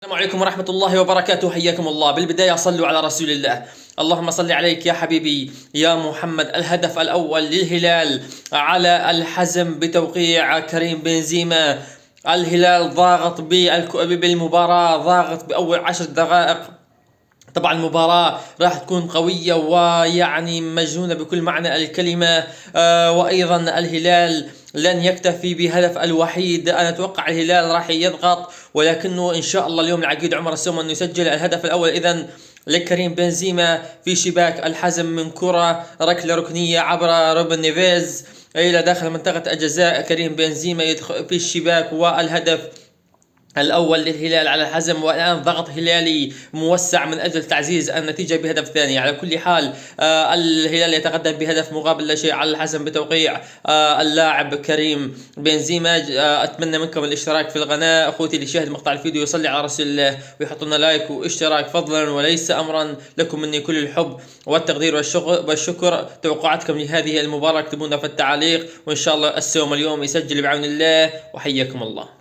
السلام عليكم ورحمة الله وبركاته، حياكم الله. بالبداية صلوا على رسول الله. اللهم صل عليك يا حبيبي يا محمد. الهدف الأول للهلال على الحزم بتوقيع كريم بنزيما. الهلال ضاغط بالمباراة، ضاغط بأول 10 دقائق. طبعا المباراة راح تكون قوية ويعني مجنونة بكل معنى الكلمة. وأيضا الهلال لن يكتفي بهدف الوحيد. أنا أتوقع الهلال راح يضغط، ولكنه إن شاء الله اليوم العقيد عمر السومة أنه يسجل الهدف الأول إذن لكريم بنزيما في شباك الحزم من كرة ركلة ركنية عبر روبن نيفيز إلى داخل منطقة الجزاء. كريم بنزيما يدخل في الشباك والهدف الأول للهلال على الحزم. والآن ضغط هلالي موسع من أجل تعزيز النتيجة بهدف ثاني. على كل حال الهلال يتقدم بهدف مقابل لا شيء على الحزم بتوقيع اللاعب كريم بنزيما. أتمنى منكم الاشتراك في القناة. أخوتي اللي شاهد مقطع الفيديو يصلي على رسول الله ويحط لنا لايك واشتراك فضلا وليس أمرا. لكم مني كل الحب والتقدير والشكر. توقعاتكم لهذه المباراة اكتبونا في التعليق، وإن شاء الله السوم اليوم يسجل بعون الله. وحياكم الله.